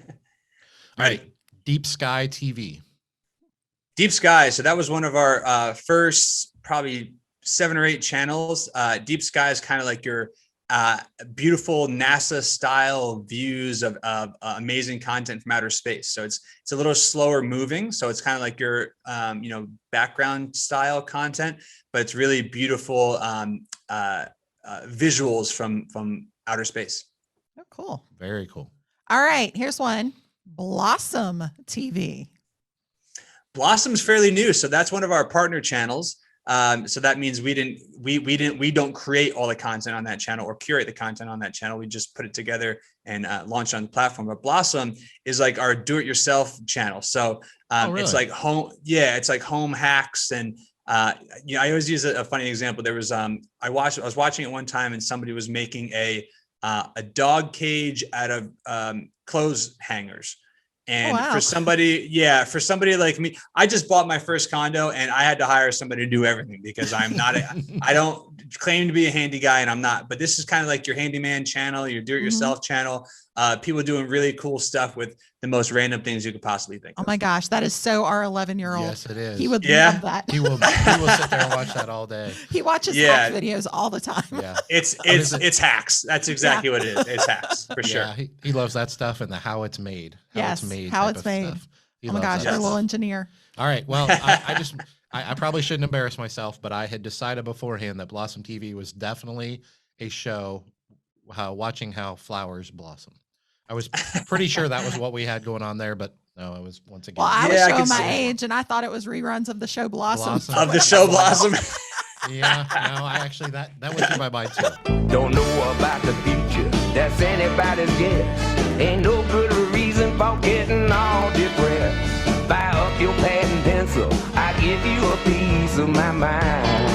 right. Deep Sky TV. Deep Sky. So that was one of our first probably 7 or 8 channels. Deep Sky is kind of like your beautiful NASA style views of amazing content from outer space. So it's a little slower moving. So it's kind of like your background style content, but it's really beautiful visuals from outer space. Oh, cool. Very cool. All right, here's one. Blossom TV. Blossom's fairly new, so that's one of our partner channels. So that means we don't create all the content on that channel or curate the content on that channel. We just put it together and launch on the platform. But Blossom is like our do-it-yourself channel. So really? It's like home hacks and I always use a funny example. There was I was watching it one time and somebody was making a dog cage out of clothes hangers. And for somebody like me, I just bought my first condo and I had to hire somebody to do everything because I don't claim to be a handy guy and I'm not, but this is kind of like your handyman channel, your do-it-yourself channel. People doing really cool stuff with the most random things you could possibly think of. Oh my gosh, that is so our 11-year-old. Yes, it is. He would love that. He will sit there and watch that all day. He watches hack videos all the time. Yeah. It's hacks. That's exactly what it is. It's hacks for sure. Yeah, he loves that stuff and the how it's made. How it's made. Oh my gosh, our little engineer. All right. Well, I probably shouldn't embarrass myself, but I had decided beforehand that Blossom TV was definitely a show watching how flowers blossom. I was pretty sure that was what we had going on there, but no, it was once again. Well, I was showing my age, and I thought it was reruns of the show Blossom. Of the show Blossom. Yeah, no, I actually that went through my mind too. Don't know about the future, that's anybody's guess. Ain't no good reason for getting all depressed. your pad and pencil, I give you a piece of my mind.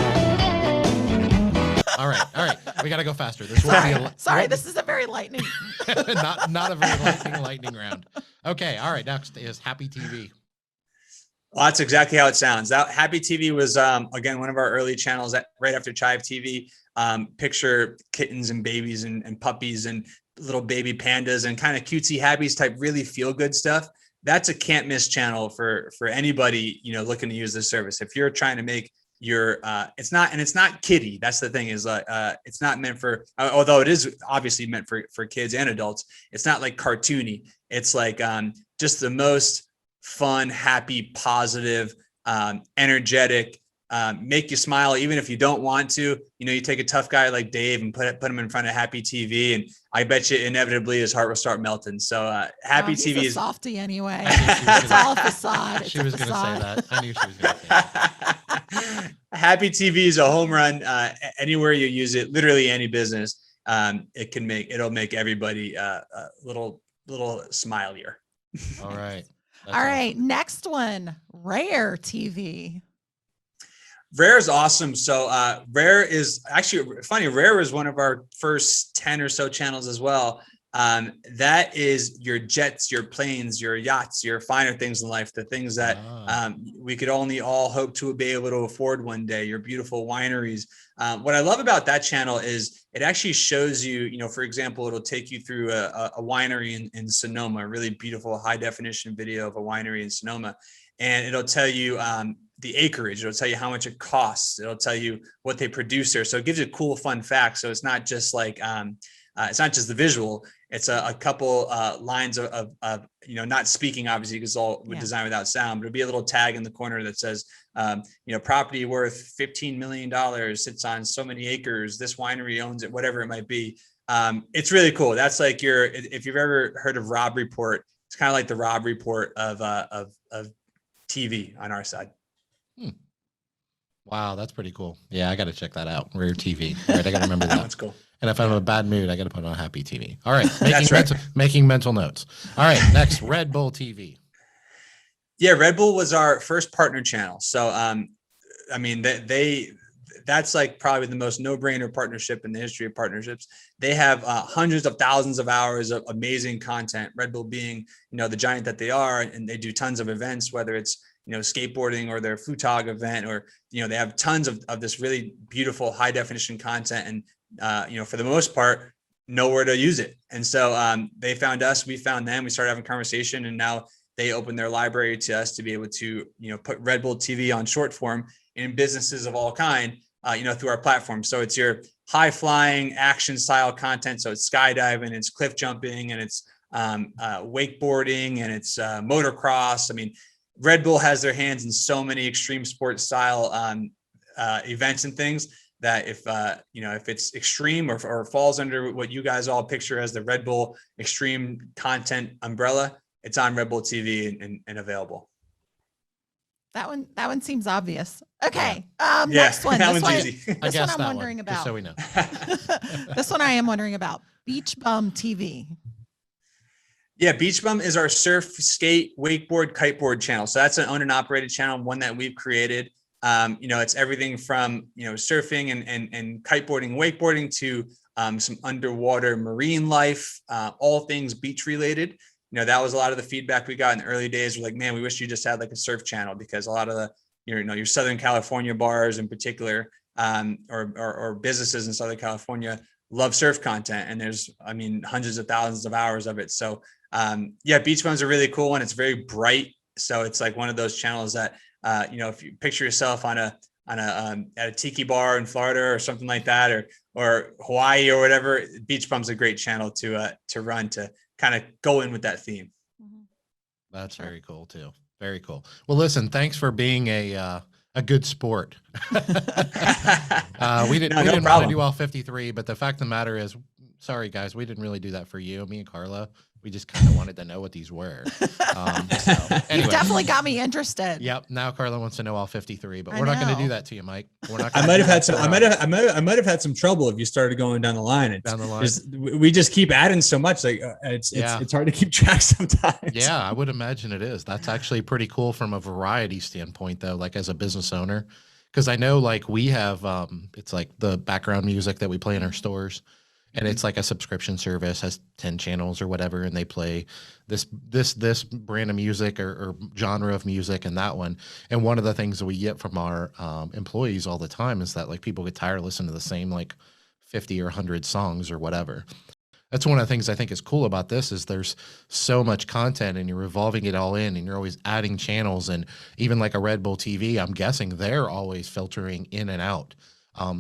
All right. We got to go faster. This will be Sorry, this is a very lightning. not a very lightning round. Okay. All right. Next is Happy TV. Well, that's exactly how it sounds. That Happy TV was, again, one of our early channels right after Chive TV. Picture kittens and babies and puppies and little baby pandas and kind of cutesy happies type, really feel good stuff. That's a can't miss channel for anybody, looking to use this service. If you're trying to make your, it's not kiddie. That's the thing is, it's not meant for, although it is obviously meant for kids and adults. It's not like cartoony. It's like, just the most fun, happy, positive, energetic, make you smile even if you don't want to. You take a tough guy like Dave and put him in front of Happy TV, and I bet you inevitably his heart will start melting. So Happy He's TV a is softy anyway. It's all a facade. She was going to say that. I knew she was going to say that. Happy TV is a home run. Anywhere you use it, literally any business, it'll make everybody a little smilier. All right. All right. Next one, Rare TV. Rare is awesome. So Rare is actually funny. Rare was one of our first 10 or so channels as well. That is your jets, your planes, your yachts, your finer things in life, the things that we could only all hope to be able to afford one day, your beautiful wineries. What I love about that channel is it actually shows you, for example, it'll take you through a winery in Sonoma, a really beautiful high definition video of a winery in Sonoma. And it'll tell you the acreage. It'll tell you how much it costs. It'll tell you what they produce there. So it gives you cool, fun facts. So it's not just like, it's not just the visual. It's a couple lines of not speaking, obviously, because it's all designed without sound, but it'll be a little tag in the corner that says, property worth $15 million, sits on so many acres. This winery owns it, whatever it might be. It's really cool. That's like if you've ever heard of Rob Report, it's kind of like the Rob Report of TV on our side. Wow, that's pretty cool. Yeah, I got to check that out. Rare TV. All right, I got to remember that. That's cool. And if I'm in a bad mood, I got to put on Happy TV. All right, making mental notes. All right, next, Red Bull TV. Yeah, Red Bull was our first partner channel. So, that's like probably the most no-brainer partnership in the history of partnerships. They have hundreds of thousands of hours of amazing content. Red Bull being, the giant that they are, and they do tons of events, whether it's skateboarding or their Futog event, or they have tons of this really beautiful high definition content, and for the most part, nowhere to use it. And so they found us, we found them, we started having conversation, and now they opened their library to us to be able to put Red Bull TV on short form in businesses of all kind, through our platform. So it's your high flying action style content. So it's skydiving, it's cliff jumping, and it's wakeboarding, and it's motocross. I mean, Red Bull has their hands in so many extreme sports style events and things that if it's extreme or falls under what you guys all picture as the Red Bull extreme content umbrella, it's on Red Bull TV and available. That one seems obvious. Okay. Next one. That one's easy. This one I'm wondering about. Just so we know. This one I am wondering about. Beach Bum TV. Yeah, Beach Bum is our surf, skate, wakeboard, kiteboard channel. So that's an owned and operated channel, one that we've created. It's everything from surfing and kiteboarding, wakeboarding to some underwater marine life, all things beach related. That was a lot of the feedback we got in the early days. We're like, man, we wish you just had like a surf channel, because a lot of the your Southern California bars in particular, or businesses in Southern California love surf content, and there's hundreds of thousands of hours of it. So Beach Bum's a really cool one. It's very bright, so it's like one of those channels that if you picture yourself on a at a tiki bar in Florida or something like that, or Hawaii or whatever, Beach Bum's a great channel to run, to kind of go in with that theme. That's very cool too. Very cool. Well, listen, thanks for being a good sport. We didn't want to do all 53, but the fact of the matter is, Sorry, guys, we didn't really do that for you. Me and Carla, we just kind of wanted to know what these were. So, You anyway. definitely got me interested. Yep. Now Carla wants to know all 53, but I we're not going to know. do that to you, Mike. We're not. I gonna might do have had that some. to I might have had some trouble if you started going down the line. Down the line. We just keep adding so much. Like it's hard to keep track sometimes. Yeah, I would imagine it is. That's actually pretty cool from a variety standpoint, though. Like as a business owner, because I know like we have, it's like the background music that we play in our stores. And it's like a subscription service, has 10 channels or whatever, and they play this brand of music or genre of music and that one. And one of the things that we get from our employees all the time is that like people get tired of listening to the same like 50 or 100 songs or whatever. That's one of the things I think is cool about this is there's so much content and you're revolving it all in and you're always adding channels. And even like a Red Bull TV, I'm guessing they're always filtering in and out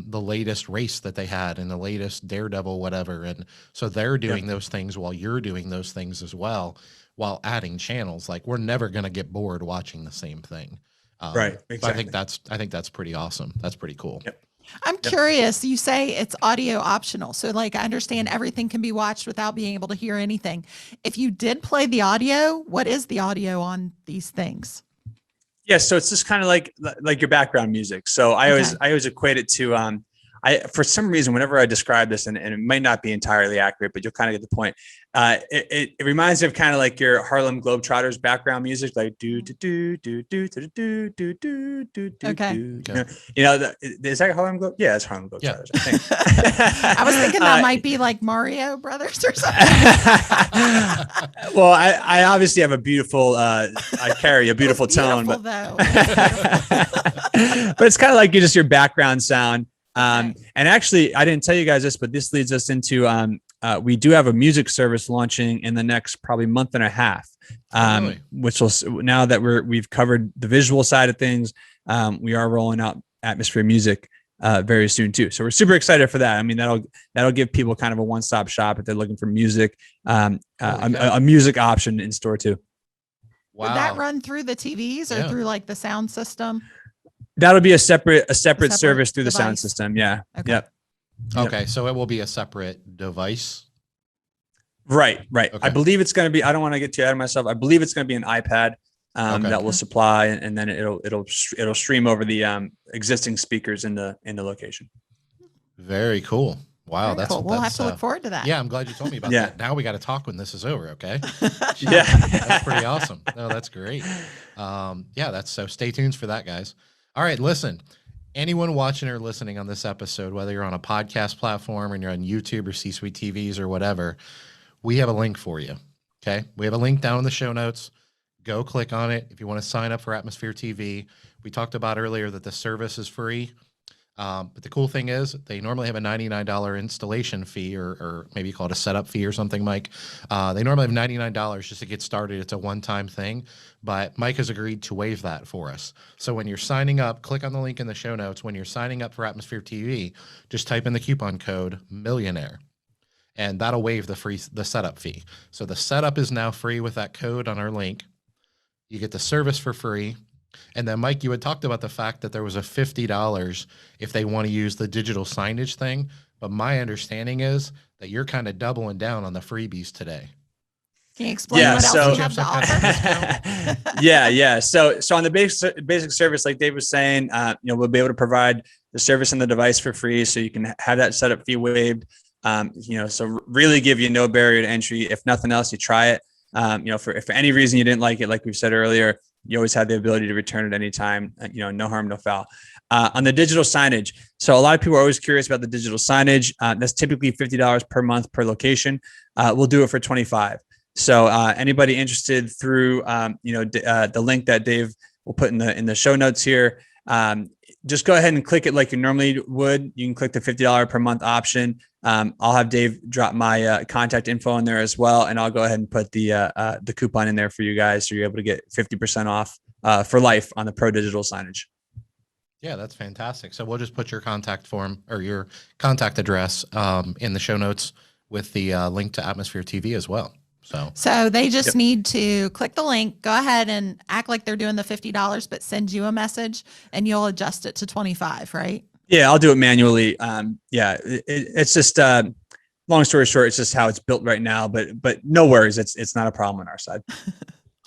the latest race that they had and the latest Daredevil, whatever. And so they're doing those things while you're doing those things as well, while adding channels. Like we're never going to get bored watching the same thing. Right. Exactly. I think that's pretty awesome. That's pretty cool. Yep. I'm curious. You say it's audio optional. So like, I understand everything can be watched without being able to hear anything. If you did play the audio, what is the audio on these things? Yeah, so it's just kind of like your background music. So I always equate it to for some reason whenever I describe this, and it might not be entirely accurate, but you'll kind of get the point. It reminds me of kind of like your Harlem Globetrotters background music, like do do do do do do do do do do do. Okay. You know, is that Harlem Globe? Yeah, it's Harlem Globetrotters. Yeah. I think. I was thinking that might be like Mario Brothers or something. Well, I obviously have a beautiful. I carry a beautiful tone, but though. but it's kind of like just your background sound. And actually, I didn't tell you guys this, but this leads us into we do have a music service launching in the next probably month and a half, Really? which will, now that we've covered the visual side of things, we are rolling out Atmosphere Music very soon too. So we're super excited for that. I mean, that'll give people kind of a one-stop shop if they're looking for music, a music option in store too. Wow. Would that run through the TVs or through like the sound system? That'll be a separate service through the sound device. system. Yeah. Okay. Yep. Okay. So it will be a separate device. Right. Okay. I believe it's going to be, I don't want to get too ahead of myself. I believe it's going to be an iPad that will supply, and then it'll stream over the existing speakers in the location. Very cool. Wow. Very cool. We'll have to look forward to that. Yeah. I'm glad you told me about that. Now we got to talk when this is over. Okay. Yeah. That's pretty awesome. No, that's great. So stay tuned for that, guys. All right. Listen, anyone watching or listening on this episode, whether you're on a podcast platform and you're on YouTube or C-Suite TVs or whatever, we have a link for you. Okay. We have a link down in the show notes. Go click on it. If you want to sign up for Atmosphere TV, we talked about earlier that the service is free. But the cool thing is they normally have a $99 installation fee or maybe you call it a setup fee or something, Mike. They normally have $99 just to get started. It's a one-time thing, but Mike has agreed to waive that for us. So when you're signing up, click on the link in the show notes. When you're signing up for Atmosphere TV, just type in the coupon code Millionaire, and that'll waive the setup fee. So the setup is now free with that code on our link. You get the service for free. And then, Mike, you had talked about the fact that there was a $50 if they want to use the digital signage thing. But my understanding is that you're kind of doubling down on the freebies today. Can you explain what else you have to offer? Yeah. So on the basic service, like Dave was saying, we'll be able to provide the service and the device for free, so you can have that setup fee waived. So really give you no barrier to entry. If nothing else, you try it. If for any reason you didn't like it, like we've said earlier, you always have the ability to return at any time. No harm, no foul. On the digital signage, so a lot of people are always curious about the digital signage. That's typically $50 per month per location. We'll do it for $25. So anybody interested through the link that Dave will put in the show notes here, just go ahead and click it like you normally would. You can click the $50 per month option. I'll have Dave drop my contact info in there as well, and I'll go ahead and put the coupon in there for you guys, so you're able to get 50% off for life on the Pro Digital signage. Yeah, that's fantastic. So we'll just put your contact form or your contact address in the show notes with the link to Atmosphere TV as well. So they just need to click the link, go ahead and act like they're doing the $50, but send you a message and you'll adjust it to $25, right? Yeah, I'll do it manually. It's just long story short, it's just how it's built right now, but no worries. It's not a problem on our side.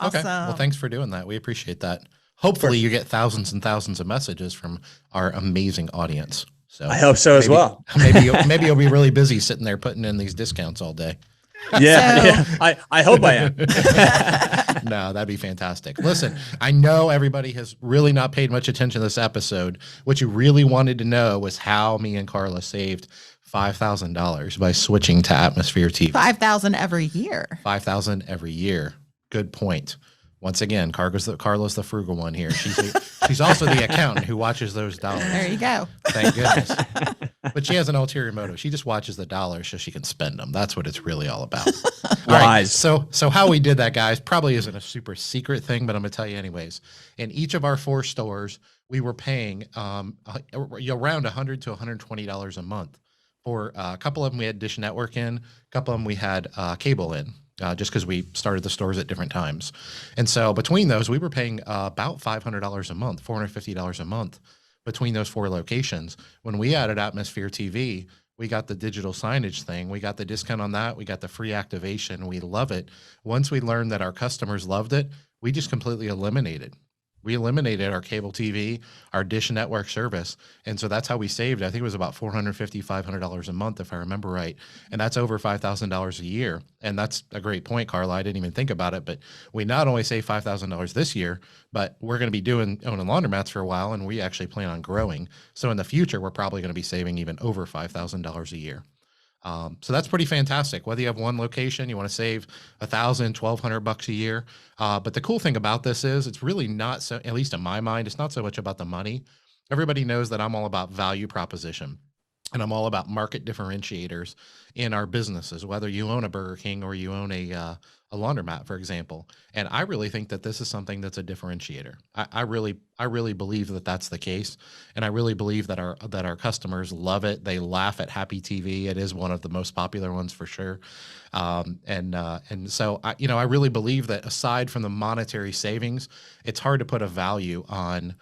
Awesome. Okay. Well, thanks for doing that. We appreciate that. Hopefully you get thousands and thousands of messages from our amazing audience. So I hope so as well. Maybe you'll be really busy sitting there putting in these discounts all day. Yeah. I hope I am. No, that'd be fantastic. Listen, I know everybody has really not paid much attention to this episode. What you really wanted to know was how me and Carla saved $5,000 by switching to Atmosphere TV. 5,000 every year. 5,000 every year. Good point. Once again, Carla's the frugal one here. She's also the accountant who watches those dollars. There you go. Thank goodness. But she has an ulterior motive. She just watches the dollars so she can spend them. That's what it's really all about. All right. So how we did that, guys, probably isn't a super secret thing, but I'm going to tell you anyways. In each of our 4 stores, we were paying around $100 to $120 a month. For a couple of them, we had Dish Network in. A couple of them, we had cable in. Just because we started the stores at different times. And so between those, we were paying about $500 a month, $450 a month between those 4 locations. When we added Atmosphere TV, we got the digital signage thing. We got the discount on that. We got the free activation. We love it. Once we learned that our customers loved it, we just completely eliminated. We eliminated our cable TV, our Dish Network service. And so that's how we saved. I think it was about $450, $500 a month, if I remember right. And that's over $5,000 a year. And that's a great point, Carla. I didn't even think about it, but we not only save $5,000 this year, but we're going to be owning laundromats for a while, and we actually plan on growing. So in the future, we're probably going to be saving even over $5,000 a year. So that's pretty fantastic. Whether you have one location, you want to save $1,000, $1,200 a year. But the cool thing about this is it's really not so, at least in my mind, it's not so much about the money. Everybody knows that I'm all about value proposition, and I'm all about market differentiators in our businesses, whether you own a Burger King or you own a laundromat, for example. And I really think that this is something that's a differentiator. I really believe that that's the case. And I really believe that our customers love it. They laugh at Happy TV. It is one of the most popular ones for sure. And so I really believe that aside from the monetary savings, it's hard to put a value on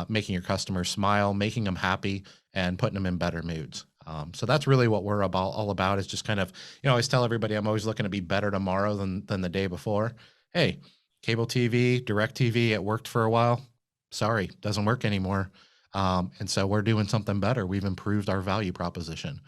making your customers smile, making them happy, and putting them in better moods. So that's really what we're all about, is just kind of, I always tell everybody I'm always looking to be better tomorrow than the day before. Hey, cable TV, direct TV, it worked for a while. Sorry, doesn't work anymore. And so we're doing something better. We've improved our value proposition.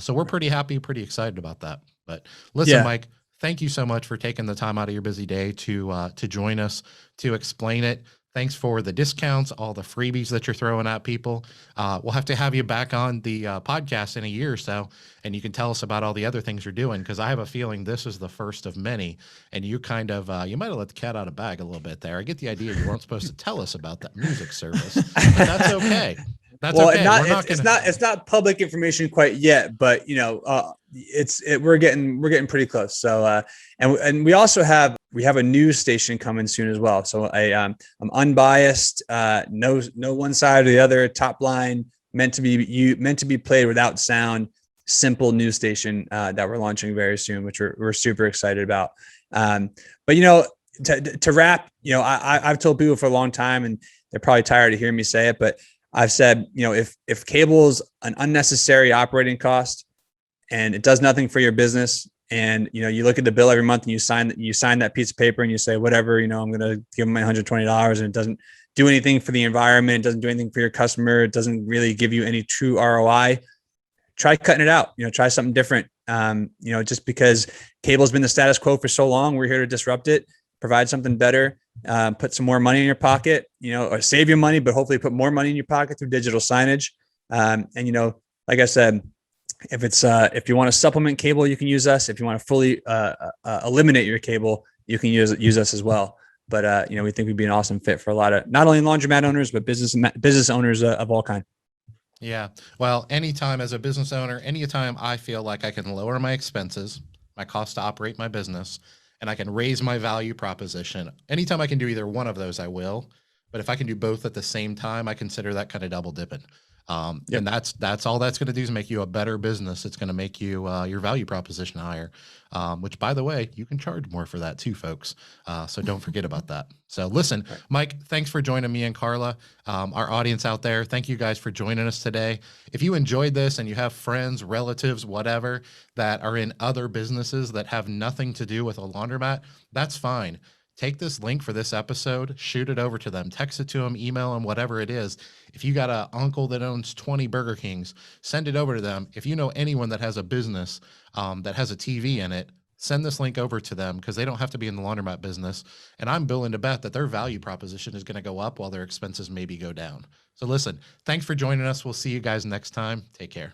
So we're pretty happy, pretty excited about that. But listen, Mike, thank you so much for taking the time out of your busy day to join us, to explain it. Thanks for the discounts, all the freebies that you're throwing at people. We'll have to have you back on the podcast in a year or so, and you can tell us about all the other things you're doing, because I have a feeling this is the first of many, and you kind of, you might have let the cat out of the bag a little bit there. I get the idea you weren't supposed to tell us about that music service, but that's okay. That's okay. It's not public information quite yet, but we're getting pretty close. So and we also have a news station coming soon as well. So I'm unbiased, no one side or the other, top line, meant to be played without sound, simple news station that we're launching very soon, which we're super excited about. But to wrap, I've told people for a long time, and they're probably tired of hearing me say it, but I've said, if cable is an unnecessary operating cost and it does nothing for your business, and you look at the bill every month and you sign that piece of paper and you say, whatever, I'm going to give them my $120, and it doesn't do anything for the environment, it doesn't do anything for your customer, it doesn't really give you any true ROI, try cutting it out. Try something different. Just because cable's been the status quo for so long, we're here to disrupt it, provide something better. Put some more money in your pocket, or save your money, but hopefully put more money in your pocket through digital signage. And like I said, if you want to supplement cable, you can use us. If you want to fully eliminate your cable, you can use us as well. But we think we'd be an awesome fit for a lot of not only laundromat owners, but business owners of all kinds. Yeah. Well, anytime as a business owner, anytime I feel like I can lower my expenses, my cost to operate my business, and I can raise my value proposition, anytime I can do either one of those, I will. But if I can do both at the same time, I consider that kind of double dipping. And that's all that's going to do is make you a better business. It's going to make you your value proposition higher, which, by the way, you can charge more for that too, folks. So don't forget about that. So listen, Mike, thanks for joining me and Carla. Our audience out there, thank you guys for joining us today. If you enjoyed this and you have friends, relatives, whatever, that are in other businesses that have nothing to do with a laundromat, that's fine. Take this link for this episode, shoot it over to them, text it to them, email them, whatever it is. If you got an uncle that owns 20 Burger Kings, send it over to them. If you know anyone that has a business that has a TV in it, send this link over to them because they don't have to be in the laundromat business. And I'm willing to bet that their value proposition is going to go up while their expenses maybe go down. So listen, thanks for joining us. We'll see you guys next time. Take care.